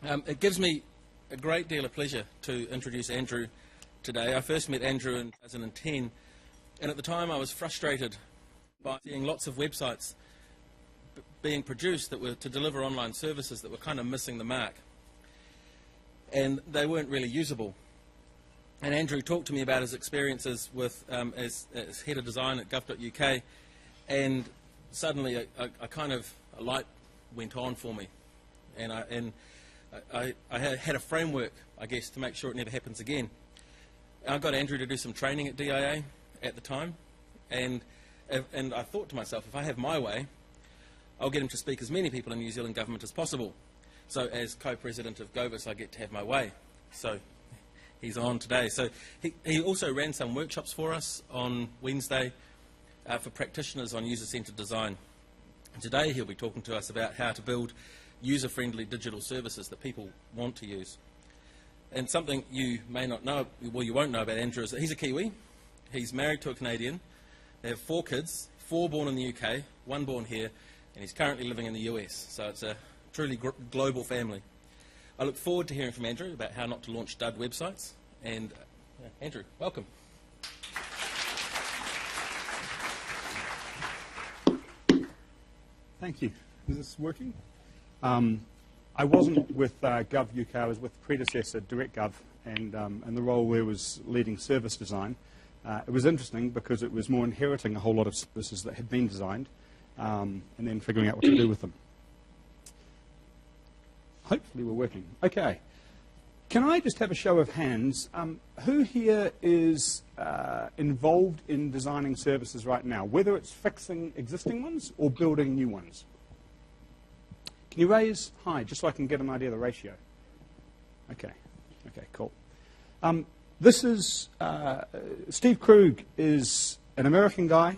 It gives me a great deal of pleasure to introduce Andrew today. I first met Andrew in 2010, and at the time I was frustrated by seeing lots of websites being produced that were to deliver online services that were kind of missing the mark, and they weren't really usable. And Andrew talked to me about his experiences with as head of design at gov.uk, and suddenly a light went on for me, and I had a framework, I guess, to make sure it never happens again. I got Andrew to do some training at DIA at the time, and I thought to myself, if I have my way, I'll get him to speak as many people in New Zealand government as possible. So as co-president of Govis, I get to have my way. So he's on today. So he also ran some workshops for us on Wednesday for practitioners on user-centred design. And today he'll be talking to us about how to build user-friendly digital services that people want to use. And something you may not know, well, you won't know about Andrew, is that he's a Kiwi. He's married to a Canadian. They have 4 kids, 4 born in the UK, 1 born here, and he's currently living in the US. So it's a truly global family. I look forward to hearing from Andrew about how not to launch dud websites. And Andrew, welcome. Thank you. Is this working? I wasn't with Gov UK, I was with the predecessor, DirectGov, and the role there was leading service design. It was interesting because it was more inheriting a whole lot of services that had been designed and then figuring out what to do with them. Hopefully we're working. Okay. Can I just have a show of hands? Who here is involved in designing services right now, whether it's fixing existing ones or building new ones? Can you raise high, just so I can get an idea of the ratio? Okay. Okay, cool. This is Steve Krug is an American guy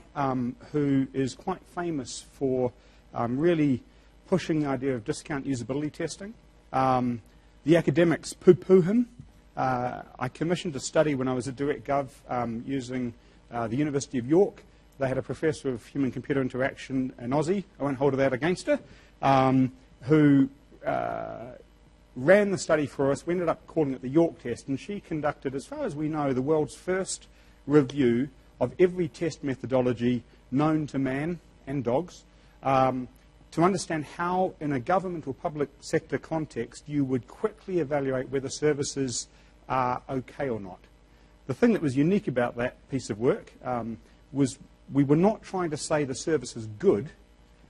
who is quite famous for really pushing the idea of discount usability testing. The academics poo-poo him. I commissioned a study when I was at DirectGov using the University of York. They had a professor of human-computer interaction, an Aussie, I won't hold that against her, who ran the study for us. We ended up calling it the York test, and she conducted, as far as we know, the world's first review of every test methodology known to man and dogs to understand how, in a government or public sector context, you would quickly evaluate whether services are okay or not. The thing that was unique about that piece of work was we were not trying to say the service is good.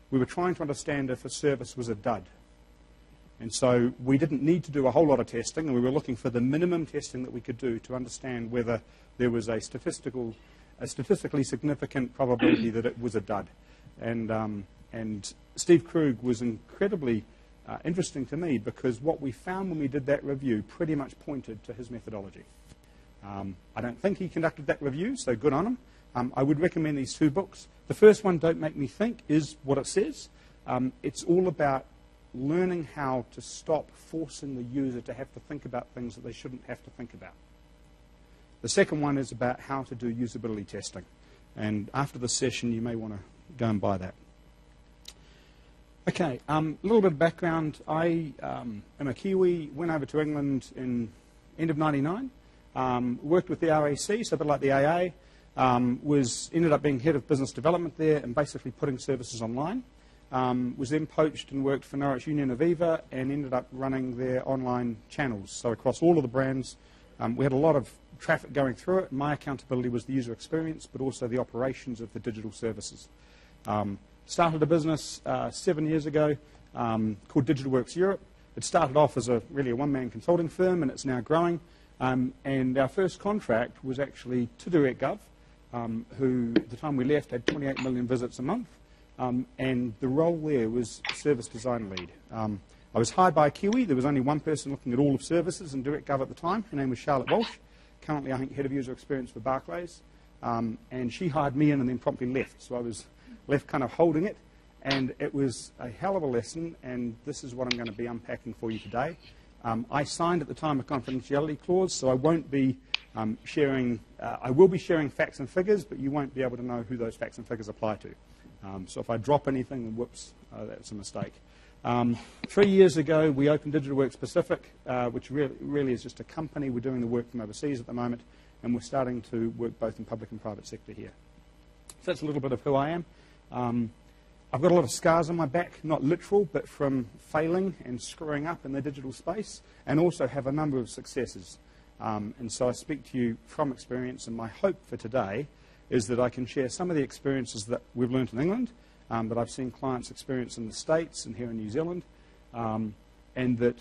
We were trying to understand if a service was a dud. And so we didn't need to do a whole lot of testing, and we were looking for the minimum testing that we could do to understand whether there was a statistically significant probability that it was a dud. And Steve Krug was incredibly interesting to me because what we found when we did that review pretty much pointed to his methodology. I don't think he conducted that review, so good on him. I would recommend these 2 books. The first one, Don't Make Me Think, is what it says. It's all about learning how to stop forcing the user to have to think about things that they shouldn't have to think about. The second one is about how to do usability testing. And after the session, you may want to go and buy that. Okay, a little bit of background. I am a Kiwi, went over to England in end of '99, worked with the RAC, so a bit like the AA, ended up being head of business development there and basically putting services online. Was then poached and worked for Norwich Union Aviva and ended up running their online channels. So across all of the brands, we had a lot of traffic going through it. My accountability was the user experience, but also the operations of the digital services. Started a business 7 years ago called DigitalWorks Europe. It started off as really a one-man consulting firm, and it's now growing. And our first contract was actually to DirectGov, who at the time we left had 28 million visits a month. And the role there was service design lead. I was hired by a Kiwi. There was only one person looking at all of services in DirectGov at the time. Her name was Charlotte Walsh, currently I think head of user experience for Barclays. And she hired me in and then promptly left. So I was left kind of holding it. And it was a hell of a lesson, and this is what I'm going to be unpacking for you today. I signed at the time a confidentiality clause, so I won't be sharing, I will be sharing facts and figures, but you won't be able to know who those facts and figures apply to. So if I drop anything, then whoops, that's a mistake. 3 years ago, we opened Digital Works Pacific, which really is just a company. We're doing the work from overseas at the moment, and we're starting to work both in public and private sector here. So that's a little bit of who I am. I've got a lot of scars on my back, not literal, but from failing and screwing up in the digital space, and also have a number of successes. And so I speak to you from experience, and my hope for today is that I can share some of the experiences that we've learned in England, but I've seen clients experience in the States and here in New Zealand, and that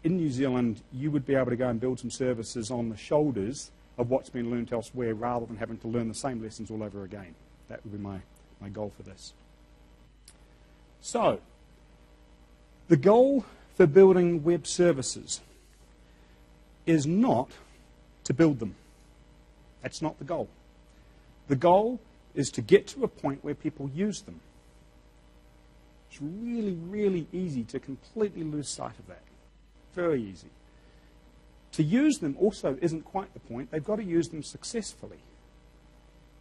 in New Zealand you would be able to go and build some services on the shoulders of what's been learned elsewhere rather than having to learn the same lessons all over again. That would be my goal for this. So, the goal for building web services is not to build them. That's not the goal. The goal is to get to a point where people use them. It's really, really easy to completely lose sight of that. Very easy. To use them also isn't quite the point. They've got to use them successfully.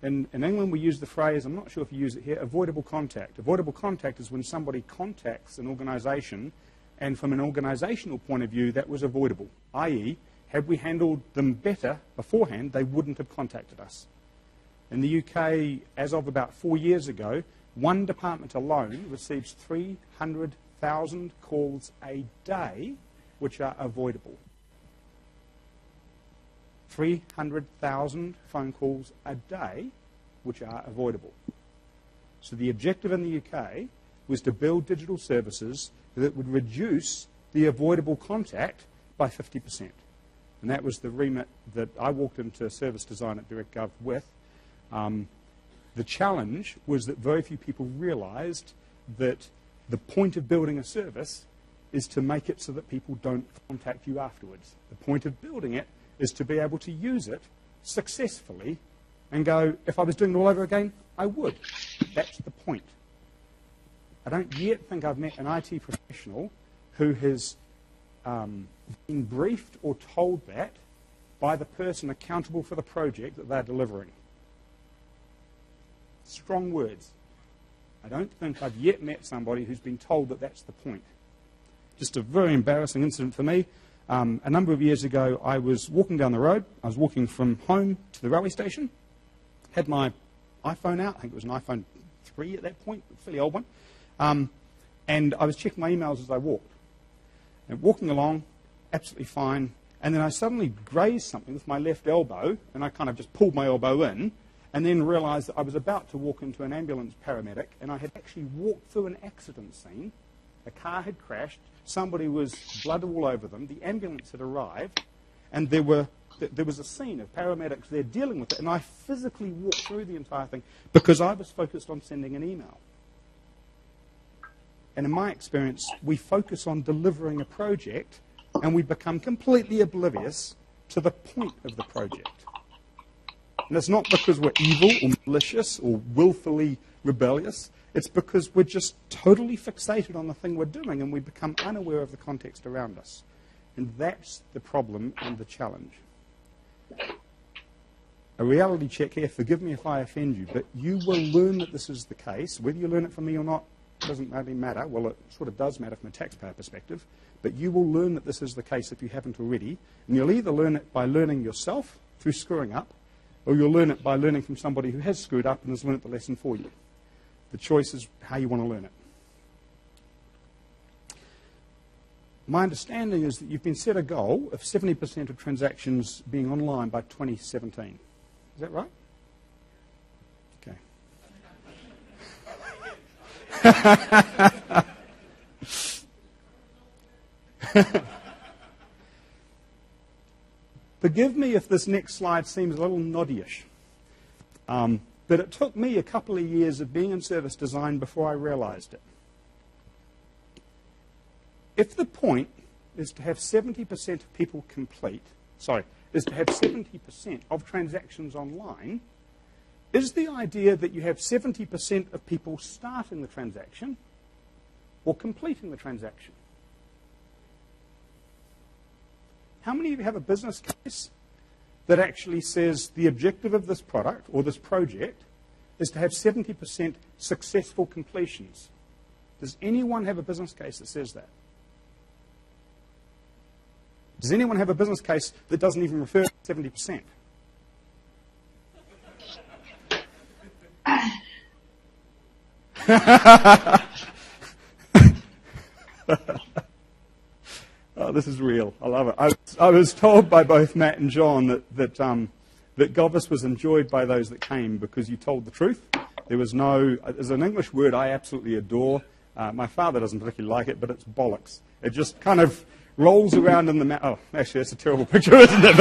In England, we use the phrase, I'm not sure if you use it here, avoidable contact. Avoidable contact is when somebody contacts an organisation, and from an organisational point of view, that was avoidable. I.e., had we handled them better beforehand, they wouldn't have contacted us. In the UK, as of about 4 years ago, one department alone receives 300,000 calls a day, which are avoidable. 300,000 phone calls a day, which are avoidable. So the objective in the UK was to build digital services that would reduce the avoidable contact by 50%. And that was the remit that I walked into service design at DirectGov with. The challenge was that very few people realized that the point of building a service is to make it so that people don't contact you afterwards. The point of building it is to be able to use it successfully and go, if I was doing it all over again, I would. That's the point. I don't yet think I've met an IT professional who has been briefed or told that by the person accountable for the project that they're delivering. Strong words. I don't think I've yet met somebody who's been told that that's the point. Just a very embarrassing incident for me. A number of years ago, I was walking down the road. I was walking from home to the railway station. Had my iPhone out. I think it was an iPhone 3 at that point, a fairly old one. And I was checking my emails as I walked. And walking along, absolutely fine. And then I suddenly grazed something with my left elbow, and I kind of just pulled my elbow in, and then realized that I was about to walk into an ambulance paramedic, and I had actually walked through an accident scene. A car had crashed. Somebody was blood all over them. The ambulance had arrived, and there was a scene of paramedics there dealing with it, and I physically walked through the entire thing because I was focused on sending an email. And in my experience, we focus on delivering a project, and we become completely oblivious to the point of the project. And it's not because we're evil or malicious or willfully rebellious. It's because we're just totally fixated on the thing we're doing, and we become unaware of the context around us. And that's the problem and the challenge. A reality check here, forgive me if I offend you, but you will learn that this is the case. Whether you learn it from me or not doesn't really matter. Well, it sort of does matter from a taxpayer perspective. But you will learn that this is the case if you haven't already. And you'll either learn it by learning yourself through screwing up, or you'll learn it by learning from somebody who has screwed up and has learned the lesson for you. The choice is how you want to learn it. My understanding is that you've been set a goal of 70% of transactions being online by 2017. Is that right? Okay. Forgive me if this next slide seems a little noddyish. But it took me a couple of years of being in service design before I realized it. If the point is to have 70% of people is to have 70% of transactions online, is the idea that you have 70% of people starting the transaction or completing the transaction? How many of you have a business case that actually says the objective of this product or this project is to have 70% successful completions? Does anyone have a business case that says that? Does anyone have a business case that doesn't even refer to 70%? Oh, this is real. I love it. I was told by both Matt and John that Govis was enjoyed by those that came because you told the truth. There's an English word I absolutely adore. My father doesn't particularly like it, but it's bollocks. It just kind of rolls around in the mouth. Oh, actually, that's a terrible picture, isn't it?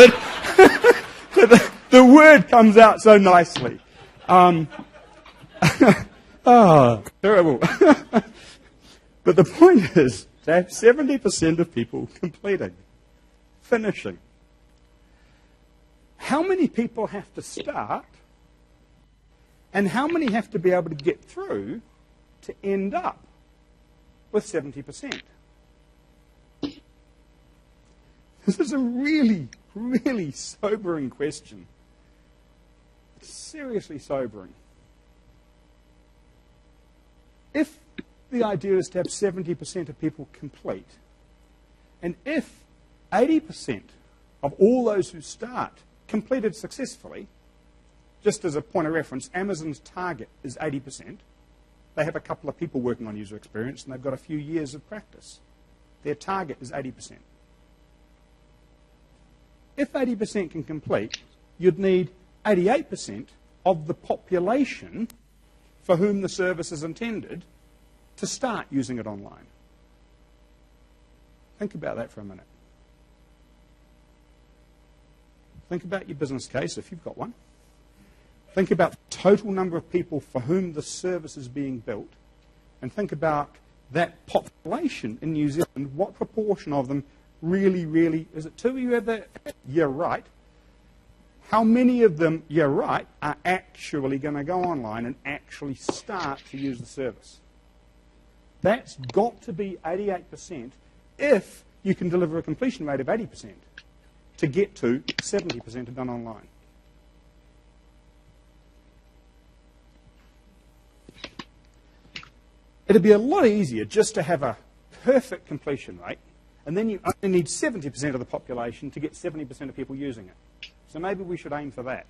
But the word comes out so nicely. Oh, terrible. But the point is to have 70% of people completing, finishing. How many people have to start, and how many have to be able to get through to end up with 70%? This is a really, really sobering question. It's seriously sobering. If the idea is to have 70% of people complete, and if 80% of all those who start completed successfully, just as a point of reference, Amazon's target is 80%. They have a couple of people working on user experience, and they've got a few years of practice. Their target is 80%. If 80% can complete, you'd need 88% of the population for whom the service is intended to start using it online. Think about that for a minute. Think about your business case, if you've got one. Think about the total number of people for whom the service is being built, and think about that population in New Zealand. What proportion of them really, is it 2 of you have that? Yeah, right. How many of them, yeah, right, are actually going to go online and actually start to use the service? That's got to be 88% if you can deliver a completion rate of 80% to get to 70% are done online. It'd be a lot easier just to have a perfect completion rate, and then you only need 70% of the population to get 70% of people using it. So maybe we should aim for that.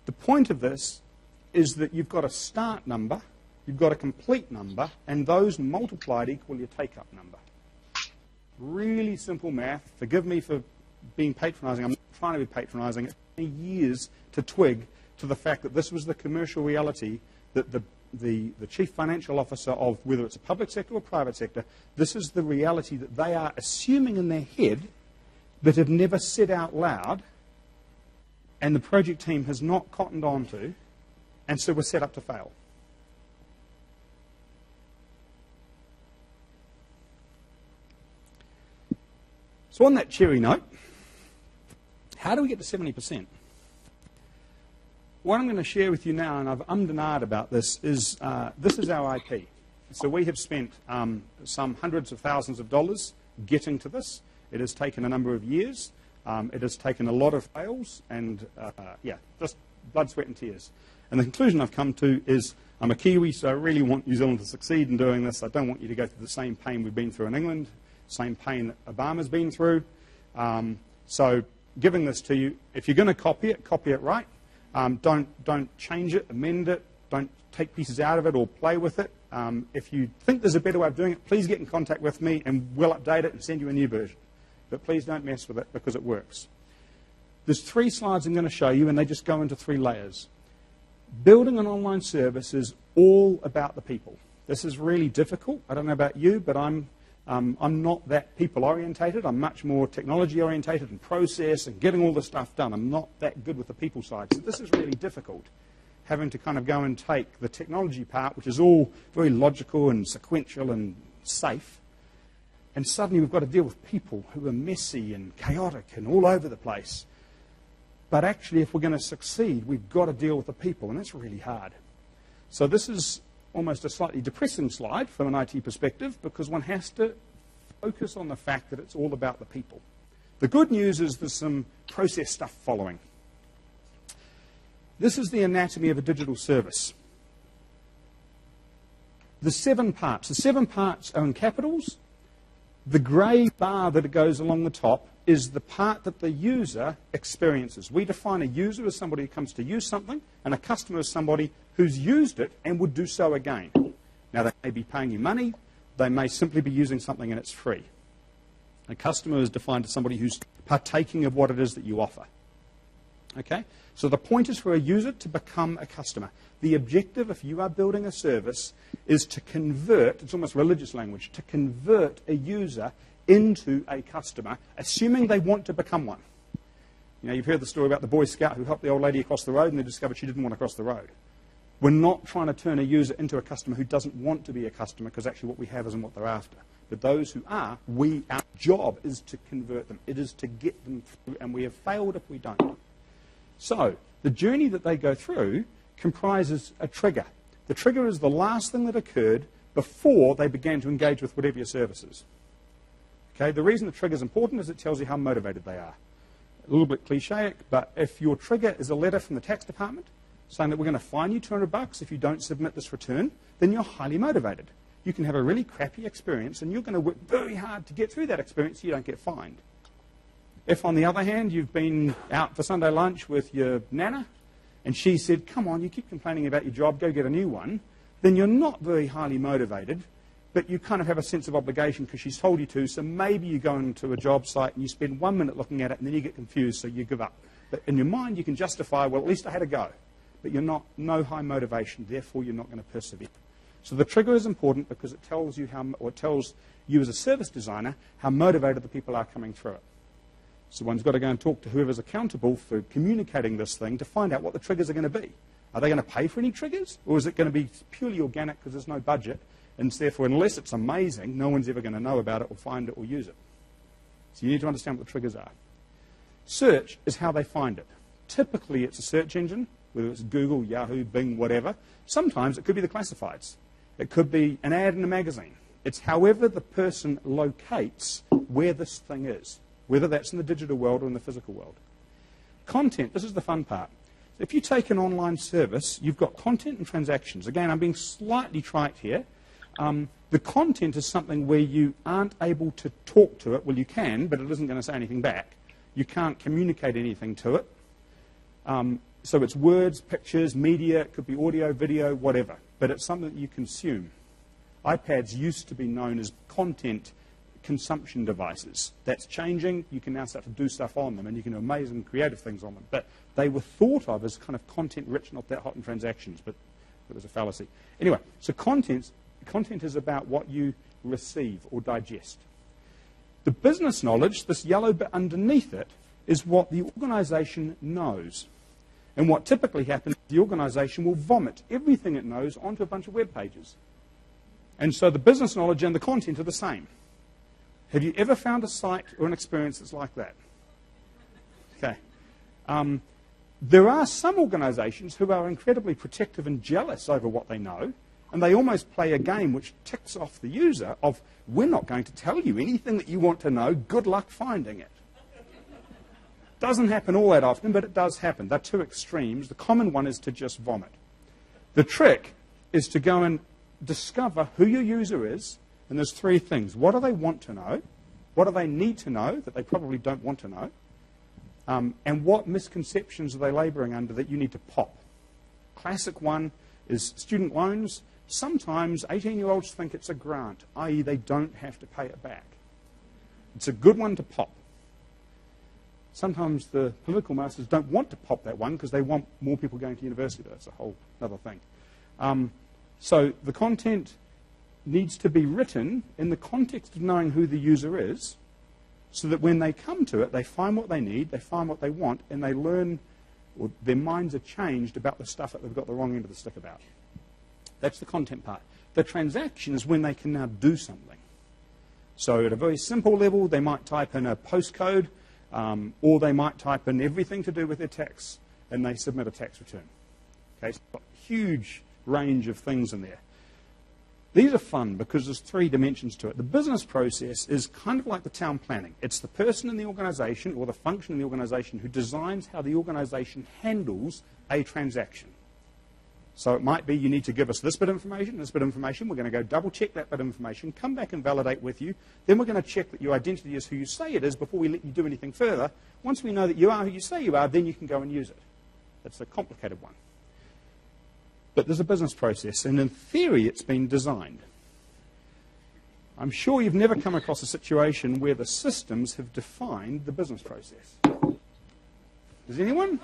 The point of this is that you've got a start number, you've got a complete number, and those multiplied equal your take-up number. Really simple math. Forgive me for being patronising. I'm not trying to be patronising. It took me years to twig to the fact that this was the commercial reality that the chief financial officer of, whether it's a public sector or private sector, this is the reality that they are assuming in their head but have never said out loud, and the project team has not cottoned on to, and so we're set up to fail. So on that cheery note, how do we get to 70%? What I'm going to share with you now, and I've ummed and ahed about this is our IP. So we have spent some hundreds of thousands of dollars getting to this. It has taken a number of years. It has taken a lot of fails, and just blood, sweat and tears. And the conclusion I've come to is I'm a Kiwi, so I really want New Zealand to succeed in doing this. I don't want you to go through the same pain we've been through in England, same pain that Obama's been through. So giving this to you, if you're going to copy it right. Don't change it, amend it, don't take pieces out of it or play with it. If you think there's a better way of doing it, please get in contact with me and we'll update it and send you a new version. But please don't mess with it because it works. There's 3 slides I'm going to show you, and they just go into 3 layers. Building an online service is all about the people. This is really difficult. I don't know about you, but I'm not that people-orientated. I'm much more technology-orientated and process and getting all the stuff done. I'm not that good with the people side. So this is really difficult, having to kind of go and take the technology part, which is all very logical and sequential and safe, and suddenly we've got to deal with people who are messy and chaotic and all over the place. But actually, if we're going to succeed, we've got to deal with the people, and that's really hard. So this is almost a slightly depressing slide from an IT perspective, because one has to focus on the fact that it's all about the people. The good news is there's some process stuff following. This is the anatomy of a digital service. The 7 parts. The 7 parts are in capitals. The grey bar that goes along the top is the part that the user experiences. We define a user as somebody who comes to use something, and a customer as somebody who's used it and would do so again. Now, they may be paying you money. They may simply be using something and it's free. A customer is defined as somebody who's partaking of what it is that you offer. Okay? So the point is for a user to become a customer. The objective, if you are building a service, is to convert, it's almost religious language, to convert a user into a customer, assuming they want to become one. You know, you've heard the story about the Boy Scout who helped the old lady across the road and they discovered she didn't want to cross the road. We're not trying to turn a user into a customer who doesn't want to be a customer, because actually what we have isn't what they're after. But those who are, our job is to convert them. It is to get them through, and we have failed if we don't. So the journey that they go through comprises a trigger. The trigger is the last thing that occurred before they began to engage with whatever your service is. Okay? The reason the trigger is important is it tells you how motivated they are. A little bit cliche, but if your trigger is a letter from the tax department saying that we're going to fine you $200 if you don't submit this return, then you're highly motivated. You can have a really crappy experience, and you're going to work very hard to get through that experience so you don't get fined. If, on the other hand, you've been out for Sunday lunch with your nana, and she said, come on, you keep complaining about your job, go get a new one, then you're not very highly motivated, but you kind of have a sense of obligation because she's told you to, so maybe you go into a job site and you spend 1 minute looking at it, and then you get confused, so you give up. But in your mind, you can justify, well, at least I had a go. But you're not, no high motivation, therefore you're not going to persevere. So the trigger is important because it tells you how, or it tells you as a service designer how motivated the people are coming through it. So one's got to go and talk to whoever's accountable for communicating this thing to find out what the triggers are going to be. Are they going to pay for any triggers? Or is it going to be purely organic because there's no budget? And therefore, unless it's amazing, no one's ever going to know about it or find it or use it. So you need to understand what the triggers are. Search is how they find it. Typically, it's a search engine, whether it's Google, Yahoo, Bing, whatever. Sometimes it could be the classifieds. It could be an ad in a magazine. It's however the person locates where this thing is, whether that's in the digital world or in the physical world. Content, this is the fun part. If you take an online service, you've got content and transactions. Again, I'm being slightly trite here. The content is something where you aren't able to talk to it. Well, you can, but it isn't going to say anything back. You can't communicate anything to it. So it's words, pictures, media, it could be audio, video, whatever. But it's something that you consume. iPads used to be known as content consumption devices. That's changing. You can now start to do stuff on them, and you can do amazing creative things on them. But they were thought of as kind of content-rich, not that hot in transactions, but it was a fallacy. Anyway, so content is about what you receive or digest. The business knowledge, this yellow bit underneath it, is what the organization knows. And what typically happens, the organization will vomit everything it knows onto a bunch of web pages. And so the business knowledge and the content are the same. Have you ever found a site or an experience that's like that? Okay. There are some organizations who are incredibly protective and jealous over what they know, and they almost play a game which ticks off the user of, we're not going to tell you anything that you want to know, good luck finding it. Doesn't happen all that often, but it does happen. They're two extremes. The common one is to just vomit. The trick is to go and discover who your user is, and there's 3 things. What do they want to know? What do they need to know that they probably don't want to know? And what misconceptions are they laboring under that you need to pop? Classic one is student loans. Sometimes 18-year-olds think it's a grant, i.e. they don't have to pay it back. It's a good one to pop. Sometimes the political masters don't want to pop that one because they want more people going to university, but that's a whole other thing. So the content needs to be written in the context of knowing who the user is, so that when they come to it, they find what they need, they find what they want, and they learn, or their minds are changed about the stuff that they've got the wrong end of the stick about. That's the content part. The transaction is when they can now do something. So at a very simple level, they might type in a postcode, or they might type in everything to do with their tax, and they submit a tax return. Okay, so got a huge range of things in there. These are fun because there's 3 dimensions to it. The business process is kind of like the town planning. It's the person in the organisation or the function in the organisation who designs how the organisation handles a transaction. So it might be you need to give us this bit of information, this bit of information. We're going to go double check that bit of information, come back and validate with you. Then we're going to check that your identity is who you say it is before we let you do anything further. Once we know that you are who you say you are, then you can go and use it. That's a complicated one. But there's a business process, and in theory it's been designed. I'm sure you've never come across a situation where the systems have defined the business process. Does anyone?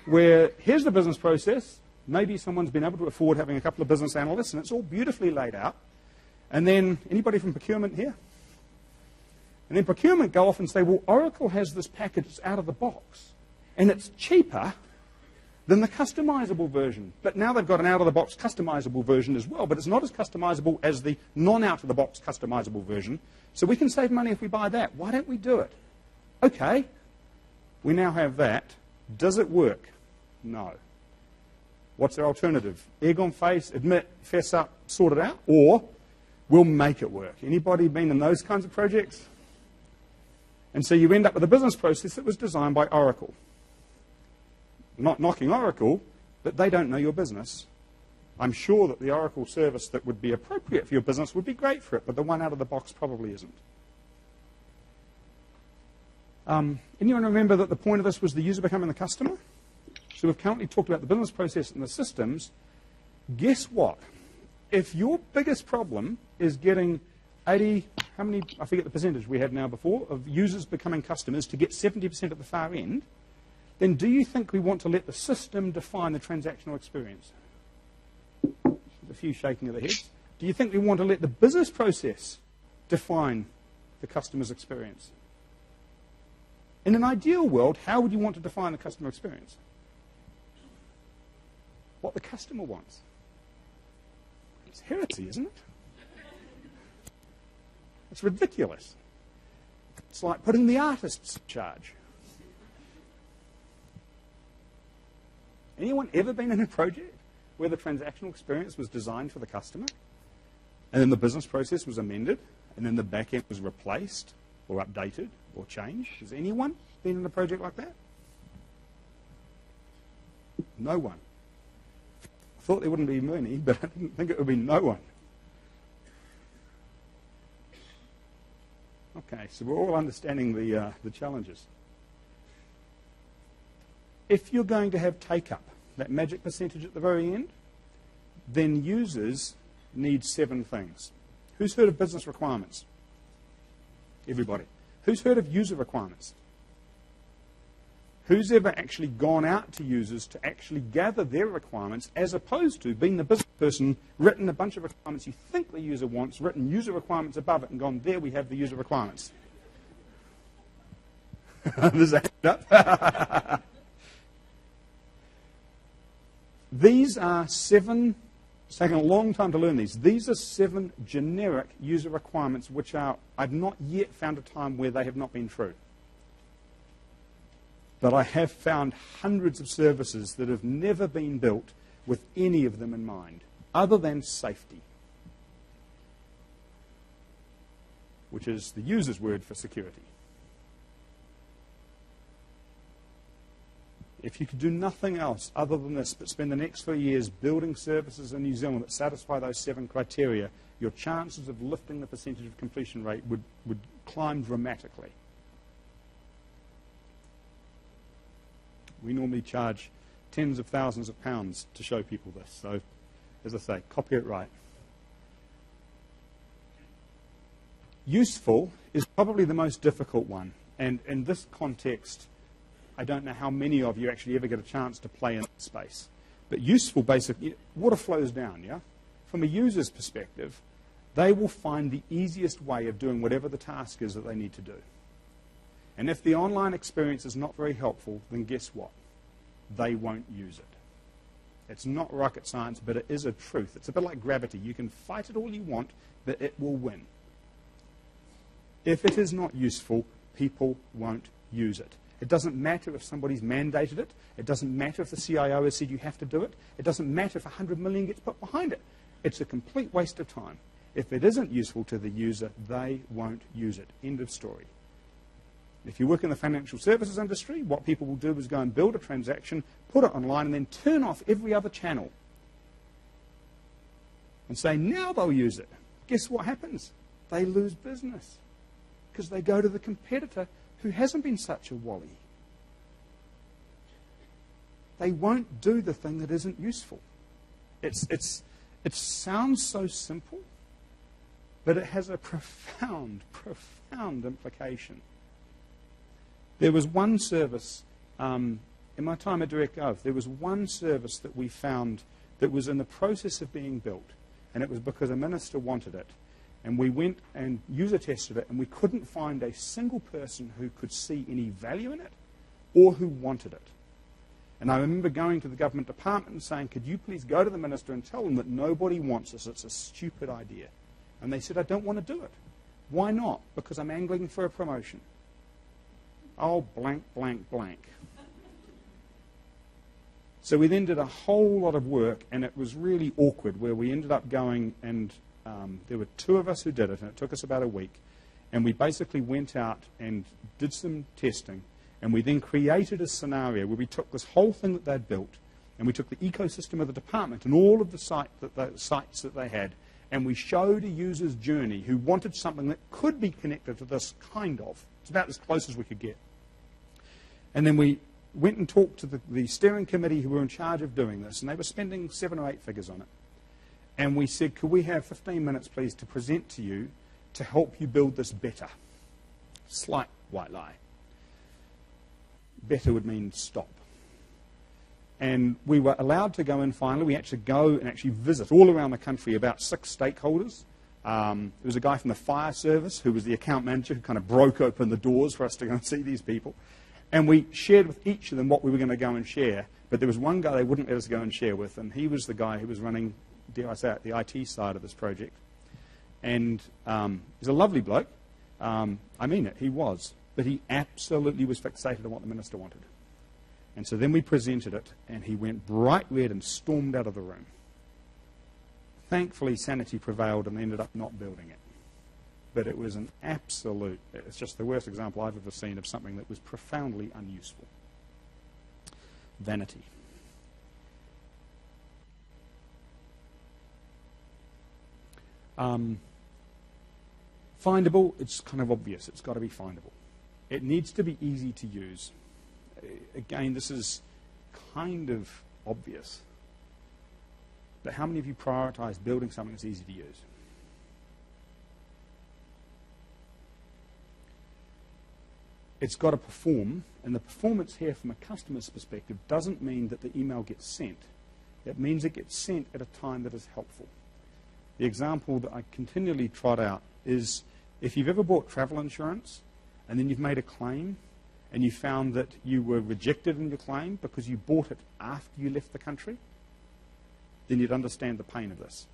Where here's the business process, maybe someone's been able to afford having a couple of business analysts, and it's all beautifully laid out. And then, anybody from procurement here? And then procurement go off and say, well, Oracle has this package that's out of the box, and it's cheaper than the customizable version. But now they've got an out-of-the-box customizable version as well, but it's not as customizable as the non-out-of-the-box customizable version. So we can save money if we buy that. Why don't we do it? Okay, we now have that. Does it work? No. What's our alternative? Egg on face, admit, fess up, sort it out, or we'll make it work. Anybody been in those kinds of projects? And so you end up with a business process that was designed by Oracle. Not knocking Oracle, but they don't know your business. I'm sure that the Oracle service that would be appropriate for your business would be great for it, but the one out of the box probably isn't. Anyone remember that the point of this was the user becoming the customer? So we've currently talked about the business process and the systems. Guess what? If your biggest problem is getting 80, how many, I forget the percentage we had now before, of users becoming customers to get 70% at the far end, then do you think we want to let the system define the transactional experience? There's a few shaking of the heads. Do you think we want to let the business process define the customer's experience? In an ideal world, how would you want to define the customer experience? What the customer wants. It's heresy, isn't it? It's ridiculous. It's like putting the artists in charge. Anyone ever been in a project where the transactional experience was designed for the customer, and then the business process was amended, and then the back end was replaced, or updated, or changed? Has anyone been in a project like that? No one. I thought there wouldn't be many, but I didn't think it would be no one. Okay, so we're all understanding the challenges. If you're going to have take-up, that magic percentage at the very end, then users need 7 things. Who's heard of business requirements? Everybody. Who's heard of user requirements? Who's ever actually gone out to users to actually gather their requirements as opposed to being the business person, written a bunch of requirements you think the user wants, written user requirements above it and gone, there we have the user requirements. There's a hand up. These are 7, it's taken a long time to learn these. These are 7 generic user requirements which are, I've not yet found a time where they have not been true. But I have found hundreds of services that have never been built with any of them in mind, other than safety, which is the user's word for security. If you could do nothing else other than this, but spend the next 3 years building services in New Zealand that satisfy those 7 criteria, your chances of lifting the percentage of completion rate would climb dramatically. We normally charge tens of thousands of pounds to show people this. So, as I say, copy it right. Useful is probably the most difficult one. And in this context, I don't know how many of you actually ever get a chance to play in that space. But useful, basically, water flows down, yeah? From a user's perspective, they will find the easiest way of doing whatever the task is that they need to do. And if the online experience is not very helpful, then guess what? They won't use it. It's not rocket science, but it is a truth. It's a bit like gravity. You can fight it all you want, but it will win. If it is not useful, people won't use it. It doesn't matter if somebody's mandated it. It doesn't matter if the CIO has said you have to do it. It doesn't matter if 100 million gets put behind it. It's a complete waste of time. If it isn't useful to the user, they won't use it. End of story. If you work in the financial services industry, what people will do is go and build a transaction, put it online, and then turn off every other channel. And say, now they'll use it. Guess what happens? They lose business. Because they go to the competitor who hasn't been such a wally. They won't do the thing that isn't useful. It sounds so simple, but it has a profound, profound implication. There was one service, in my time at DirectGov, there was one service that we found that was in the process of being built, and it was because a minister wanted it. And we went and user tested it, and we couldn't find a single person who could see any value in it or who wanted it. And I remember going to the government department and saying, could you please go to the minister and tell them that nobody wants this, it's a stupid idea. And they said, I don't want to do it. Why not? Because I'm angling for a promotion. Oh, blank, blank, blank. So we then did a whole lot of work, and it was really awkward, where we ended up going and there were 2 of us who did it, and it took us about a week. And we basically went out and did some testing, and we then created a scenario where we took this whole thing that they'd built, and we took the ecosystem of the department and all of the sites that they had, and we showed a user's journey who wanted something that could be connected to this kind of. It's about as close as we could get. And then we went and talked to the steering committee who were in charge of doing this, and they were spending 7 or 8 figures on it. And we said, could we have 15 minutes, please, to present to you to help you build this better? Slight white lie. Better would mean stop. And we were allowed to go in finally. We actually go and actually visit all around the country about 6 stakeholders. There was a guy from the fire service who was the account manager who kind of broke open the doors for us to go and see these people. And we shared with each of them what we were going to go and share. But there was one guy they wouldn't let us go and share with, and he was the guy who was running, dare I say it, the IT side of this project. And he's a lovely bloke. I mean it, he was. But he absolutely was fixated on what the minister wanted. And so then we presented it, and he went bright red and stormed out of the room. Thankfully, sanity prevailed, and they ended up not building it. But it was an absolute, it's just the worst example I've ever seen of something that was profoundly unuseful. Vanity. Findable, it's kind of obvious. It's got to be findable. It needs to be easy to use. Again, this is kind of obvious. But how many of you prioritize building something that's easy to use? It's got to perform, and the performance here from a customer's perspective doesn't mean that the email gets sent. It means it gets sent at a time that is helpful. The example that I continually trot out is if you've ever bought travel insurance and then you've made a claim and you found that you were rejected in your claim because you bought it after you left the country, then you'd understand the pain of this.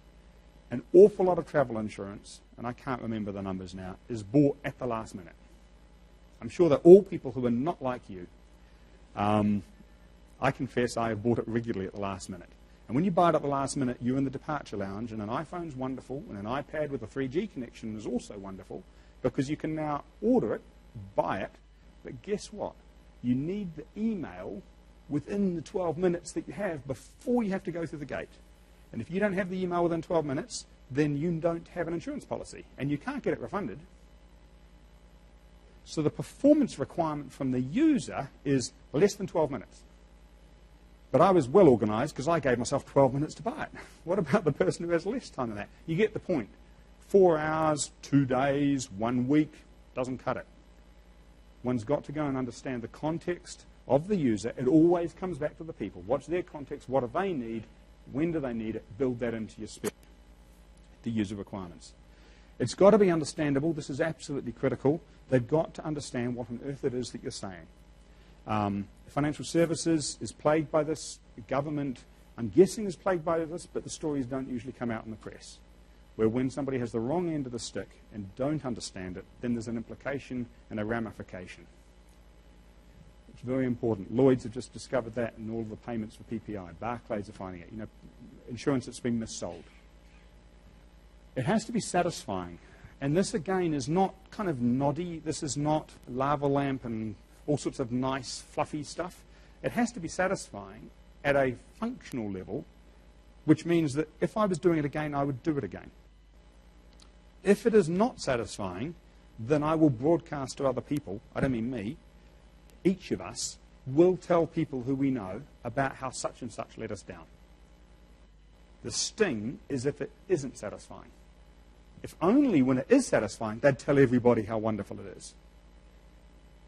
An awful lot of travel insurance, and I can't remember the numbers now, is bought at the last minute. I'm sure that all people who are not like you, I confess I have bought it regularly at the last minute. And when you buy it at the last minute, you're in the departure lounge, and an iPhone's wonderful, and an iPad with a 3G connection is also wonderful, because you can now order it, buy it, but guess what? You need the email within the 12 minutes that you have before you have to go through the gate. And if you don't have the email within 12 minutes, then you don't have an insurance policy, and you can't get it refunded. So the performance requirement from the user is less than 12 minutes. But I was well organized because I gave myself 12 minutes to buy it. What about the person who has less time than that? You get the point. 4 hours, 2 days, 1 week, doesn't cut it. One's got to go and understand the context of the user. It always comes back to the people. What's their context? What do they need? When do they need it? Build that into your spec, the user requirements. It's got to be understandable. This is absolutely critical. They've got to understand what on earth it is that you're saying. Financial services is plagued by this. The government, I'm guessing, is plagued by this, but the stories don't usually come out in the press. Where when somebody has the wrong end of the stick and don't understand it, then there's an implication and a ramification. It's very important. Lloyd's have just discovered that in all of the payments for PPI. Barclays are finding it. You know, insurance that's been missold. It has to be satisfying. And this, again, is not kind of noddy. This is not lava lamp and all sorts of nice, fluffy stuff. It has to be satisfying at a functional level, which means that if I was doing it again, I would do it again. If it is not satisfying, then I will broadcast to other people, I don't mean me, each of us will tell people who we know about how such and such let us down. The sting is if it isn't satisfying. If only when it is satisfying, they'd tell everybody how wonderful it is.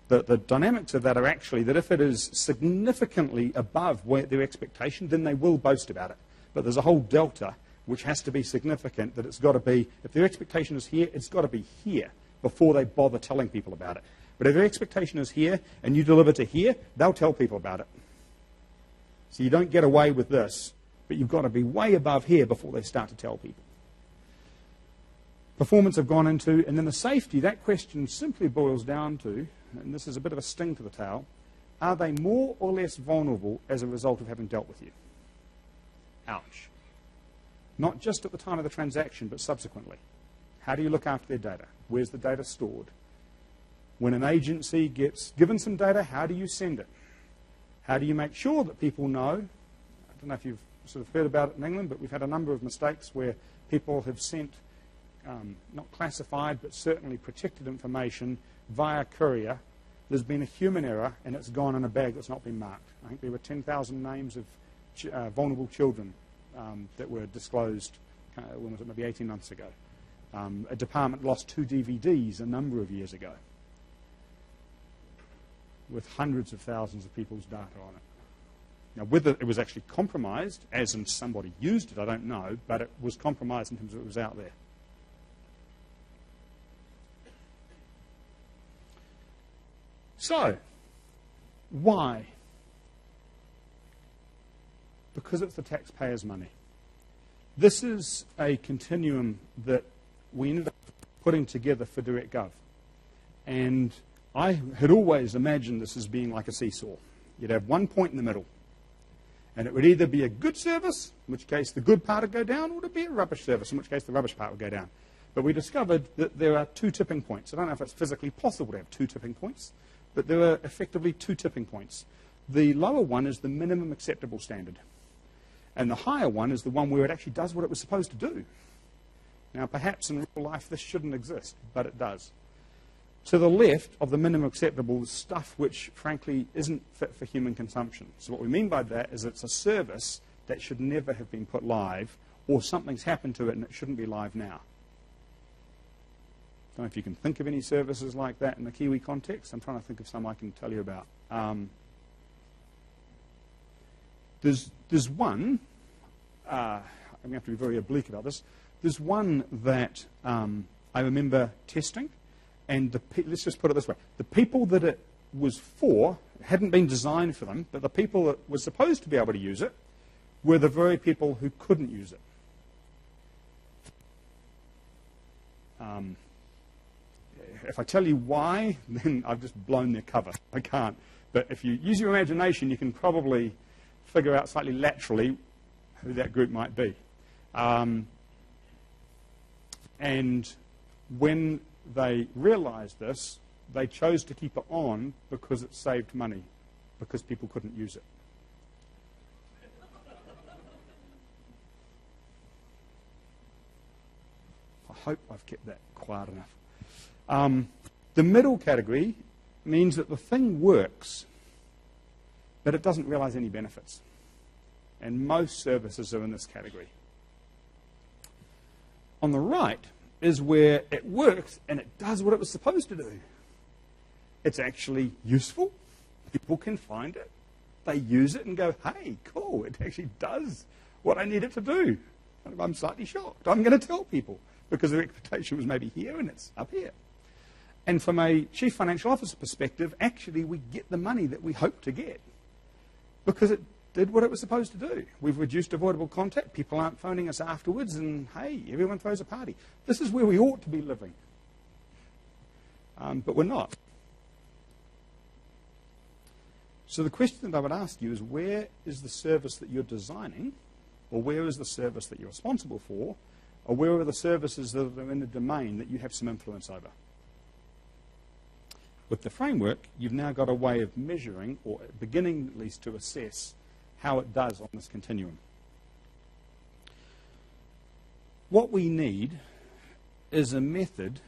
The dynamics of that are actually that if it is significantly above their expectation, then they will boast about it. But there's a whole delta which has to be significant, that it's got to be, if their expectation is here, it's got to be here before they bother telling people about it. But if their expectation is here and you deliver to here, they'll tell people about it. So you don't get away with this, but you've got to be way above here before they start to tell people. Performance I've gone into, and then the safety, that question simply boils down to, and this is a bit of a sting to the tail, are they more or less vulnerable as a result of having dealt with you? Ouch. Not just at the time of the transaction, but subsequently. How do you look after their data? Where's the data stored? When an agency gets given some data, how do you send it? How do you make sure that people know? I don't know if you've sort of heard about it in England, but we've had a number of mistakes where people have sent not classified, but certainly protected information via courier. There's been a human error, and it's gone in a bag that's not been marked. I think there were 10,000 names of vulnerable children that were disclosed, when was it, maybe 18 months ago. A department lost 2 DVDs a number of years ago with hundreds of thousands of people's data on it. Now, whether it was actually compromised, as in somebody used it, I don't know, but it was compromised in terms of it was out there. So, why? Because it's the taxpayers' money. This is a continuum that we ended up putting together for DirectGov. And I had always imagined this as being like a seesaw. You'd have one point in the middle. And it would either be a good service, in which case the good part would go down, or it would be a rubbish service, in which case the rubbish part would go down. But we discovered that there are 2 tipping points. I don't know if it's physically possible to have 2 tipping points, but there are effectively 2 tipping points. The lower one is the minimum acceptable standard. And the higher one is the one where it actually does what it was supposed to do. Now, perhaps in real life this shouldn't exist, but it does. To the left of the minimum acceptable is stuff which, frankly, isn't fit for human consumption. So what we mean by that is it's a service that should never have been put live, or something's happened to it and it shouldn't be live now. I don't know if you can think of any services like that in the Kiwi context. I'm trying to think of some I can tell you about. There's one, I'm going to have to be very oblique about this. There's one that I remember testing, and let's just put it this way. The people that it was for hadn't been designed for them, but the people that were supposed to be able to use it were the very people who couldn't use it. If I tell you why, then I've just blown their cover. I can't. But if you use your imagination, you can probably figure out slightly laterally who that group might be. And when they realized this, they chose to keep it on because it saved money, because people couldn't use it. I hope I've kept that quiet enough. The middle category means that the thing works, but it doesn't realize any benefits. And most services are in this category. On the right is where it works and it does what it was supposed to do. It's actually useful. People can find it. They use it and go, hey, cool, it actually does what I need it to do. And I'm slightly shocked. I'm going to tell people because their expectation was maybe here and it's up here. And from a chief financial officer perspective, actually we get the money that we hope to get because it did what it was supposed to do. We've reduced avoidable contact. People aren't phoning us afterwards and, hey, everyone throws a party. This is where we ought to be living. But we're not. So the question that I would ask you is, where is the service that you're designing, or where is the service that you're responsible for, or where are the services that are in the domain that you have some influence over? With the framework, you've now got a way of measuring, or beginning at least to assess, how it does on this continuum. What we need is a method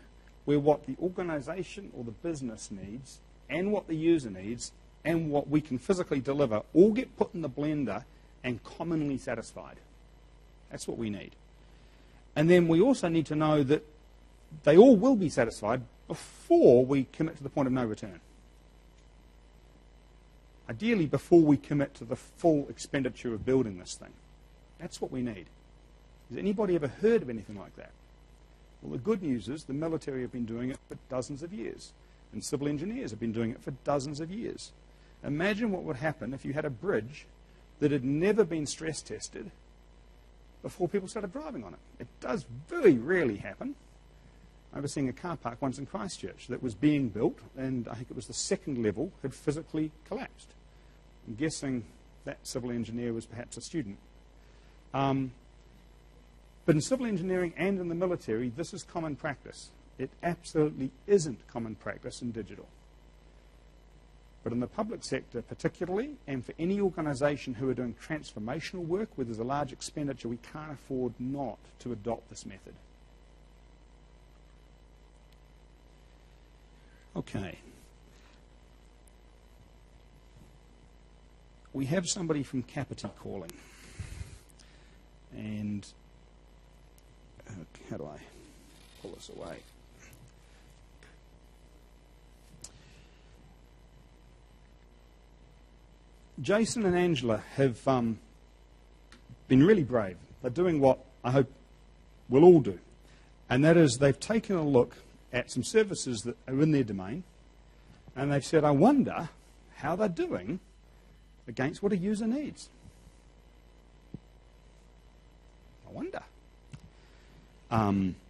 where what the organisation or the business needs, and what the user needs, and what we can physically deliver all get put in the blender and commonly satisfied. That's what we need. And then we also need to know that they all will be satisfied before we commit to the point of no return. Ideally, before we commit to the full expenditure of building this thing. That's what we need. Has anybody ever heard of anything like that? Well, the good news is the military have been doing it for dozens of years, and civil engineers have been doing it for dozens of years. Imagine what would happen if you had a bridge that had never been stress tested before people started driving on it. It does very rarely happen. I was seeing a car park once in Christchurch that was being built, and I think it was the second level had physically collapsed. I'm guessing that civil engineer was perhaps a student. But in civil engineering and in the military, this is common practice. It absolutely isn't common practice in digital. But in the public sector particularly, and for any organisation who are doing transformational work where there's a large expenditure, we can't afford not to adopt this method. Okay. We have somebody from Kapiti calling. And how do I pull this away? Jason and Angela have been really brave. They're doing what I hope we'll all do. And that is they've taken a look at some services that are in their domain, and they've said, I wonder how they're doing against what a user needs. I wonder.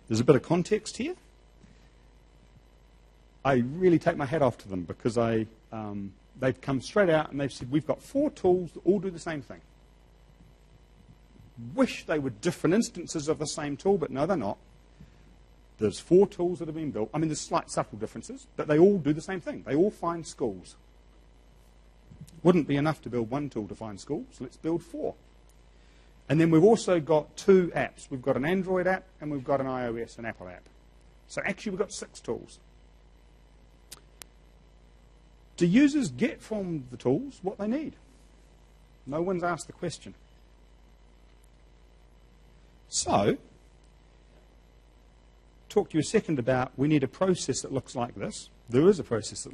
There's a bit of context here. I really take my hat off to them because they've come straight out and they've said, we've got 4 tools that all do the same thing. Wish they were different instances of the same tool, but no, they're not. There's 4 tools that have been built. I mean, there's slight subtle differences, but they all do the same thing. They all find schools. Wouldn't be enough to build 1 tool to find schools. Let's build 4. And then we've also got 2 apps. We've got an Android app and we've got an iOS and Apple app. So actually we've got 6 tools. Do users get from the tools what they need? No one's asked the question. So, talk to you a second about we need a process that looks like this. There is a process that